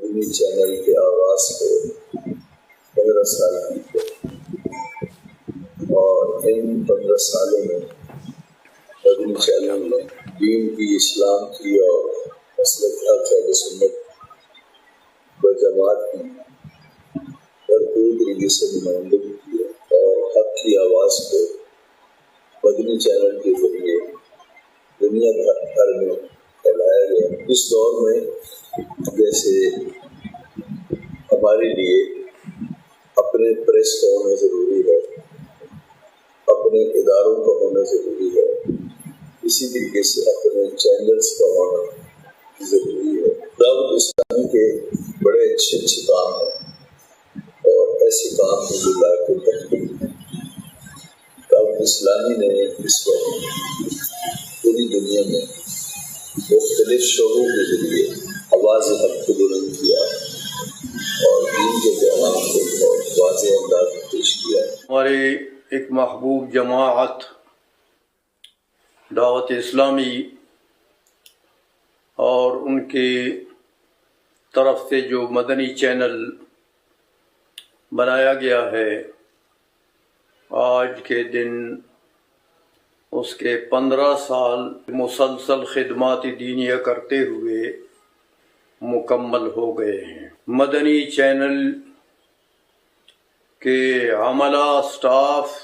مدنی channel کے آغاز کو 15 سال کی اور ان 15 سالوں میں مدنی چینل نے دین کی، اسلام کی اور مسلک حق اہل سنت و جماعت کی بھرپور طریقے سے نمائندگی کی اور حق کی آواز کو مدنی چینل کے ذریعے دنیا بھر میں پھیلایا گیا۔ اس دور میں جیسے ہمارے لیے اپنے پریس کا ہونا ضروری ہے، اپنے اداروں کا ہونا ضروری ہے، اسی طریقے سے اپنے چینلز کا ہونا ضروری ہے۔ دعوت اسلامی کے بڑے اچھے کام ہیں اور ایسے کام ہیں جو لائق تحقیق ہیں۔ دعوت اسلامی نے اس وقت پوری دنیا میں مختلف شعبوں کے ذریعے آواز حق کو بلند کیا اور دین کے پیغام کو بہت واضح انداز میں پیش کیا۔ ہماری ایک محبوب جماعت دعوت اسلامی اور ان کی طرف سے جو مدنی چینل بنایا گیا ہے، آج کے دن اس کے 15 سال مسلسل خدمات دینیہ کرتے ہوئے مکمل ہو گئے ہیں۔ مدنی چینل کے عملہ، سٹاف،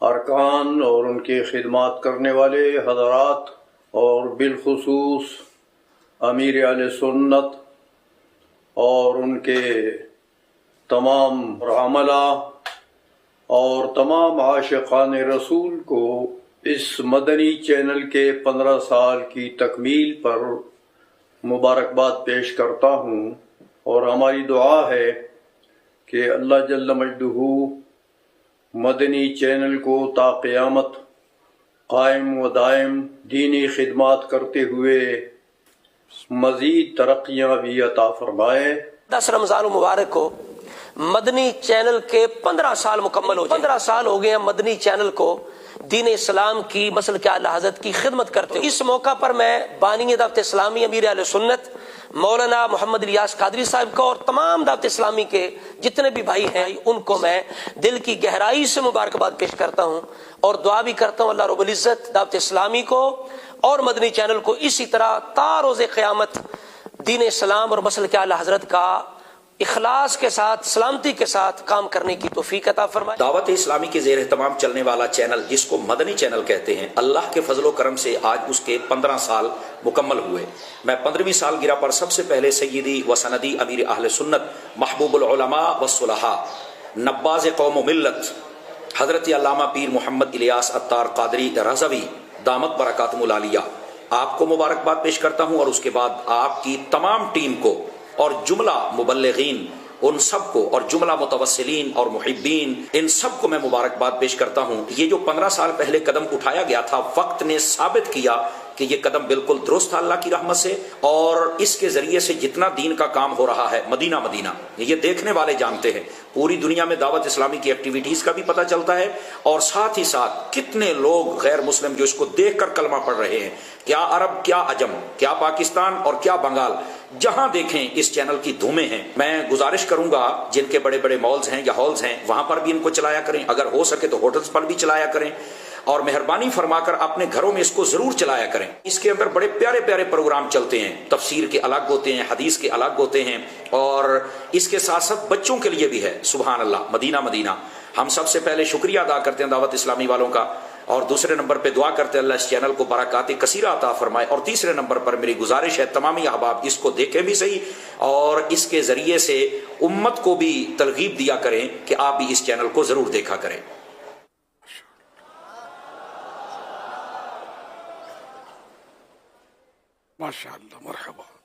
ارکان اور ان کے خدمات کرنے والے حضرات اور بالخصوص امیر اہل سنت اور ان کے تمام عملہ اور تمام عاشقان رسول کو اس مدنی چینل کے 15 سال کی تکمیل پر مبارکباد پیش کرتا ہوں، اور ہماری دعا ہے کہ اللہ جل مجدہ مدنی چینل کو تا قیامت قائم و دائم دینی خدمات کرتے ہوئے مزید ترقیاں بھی عطا فرمائے۔ 10 رمضان المبارک کو مدنی چینل کے 15 سال مکمل ہو جائیں۔ 15 سال ہو گئے ہیں مدنی چینل کو دین اسلام کی مسلک اعلی حضرت کی خدمت کرتے ہوئے۔ اس موقع پر میں بانی دعوت اسلامی امیر اہل سنت مولانا محمد الیاس قادری صاحب کو اور تمام دعوت اسلامی کے جتنے بھی بھائی ہیں ان کو میں دل کی گہرائی سے مبارکباد پیش کرتا ہوں اور دعا بھی کرتا ہوں اللہ رب العزت دعوت اسلامی کو اور مدنی چینل کو اسی طرح تا روز قیامت دین اسلام اور مسلک اعلی حضرت کا اخلاص کے ساتھ، سلامتی کے ساتھ کام کرنے کی توفیق عطا فرمائے۔ دعوت اسلامی کے زیر اہتمام چلنے والا چینل جس کو مدنی چینل کہتے ہیں، اللہ کے فضل و کرم سے آج اس کے 15 سال مکمل ہوئے۔ میں 15ویں سالگرہ پر سب سے پہلے سیدی و سندی امیر اہل سنت محبوب العلماء والصلحاء نباز قوم و ملت حضرت علامہ پیر محمد الیاس عطار قادری رضوی دامت برکاتہم العالیہ آپ کو مبارکباد پیش کرتا ہوں، اور اس کے بعد آپ کی تمام ٹیم کو اور جملہ مبلغین ان سب کو اور جملہ متوسلین اور محبین ان سب کو میں مبارکباد پیش کرتا ہوں۔ یہ جو 15 سال پہلے قدم اٹھایا گیا تھا، وقت نے ثابت کیا کہ یہ قدم بالکل درست تھا اللہ کی رحمت سے، اور اس کے ذریعے سے جتنا دین کا کام ہو رہا ہے مدینہ مدینہ یہ دیکھنے والے جانتے ہیں، پوری دنیا میں دعوت اسلامی کی ایکٹیویٹیز کا بھی پتہ چلتا ہے، اور ساتھ ہی ساتھ کتنے لوگ غیر مسلم جو اس کو دیکھ کر کلمہ پڑھ رہے ہیں، کیا عرب، کیا عجم، کیا پاکستان اور کیا بنگال، جہاں دیکھیں اس چینل کی دھومیں ہیں۔ میں گزارش کروں گا جن کے بڑے بڑے مالز ہیں یا ہالز ہیں وہاں پر بھی ان کو چلایا کریں، اگر ہو سکے تو ہوٹلز پر بھی چلایا کریں، اور مہربانی فرما کر اپنے گھروں میں اس کو ضرور چلایا کریں۔ اس کے اندر بڑے پیارے پیارے پروگرام چلتے ہیں، تفسیر کے الگ ہوتے ہیں، حدیث کے الگ ہوتے ہیں، اور اس کے ساتھ ساتھ بچوں کے لیے بھی ہے۔ سبحان اللہ، مدینہ مدینہ ہم سب سے پہلے شکریہ ادا کرتے ہیں دعوت اسلامی والوں کا، اور دوسرے نمبر پہ دعا کرتے ہیں اللہ اس چینل کو برکات کثیرہ عطا فرمائے، اور تیسرے نمبر پر میری گزارش ہے تمامی احباب اس کو دیکھیں بھی صحیح، اور اس کے ذریعے سے امت کو بھی ترغیب دیا کریں کہ آپ بھی اس چینل کو ضرور دیکھا کریں۔ ماشاءاللہ، مرحبا۔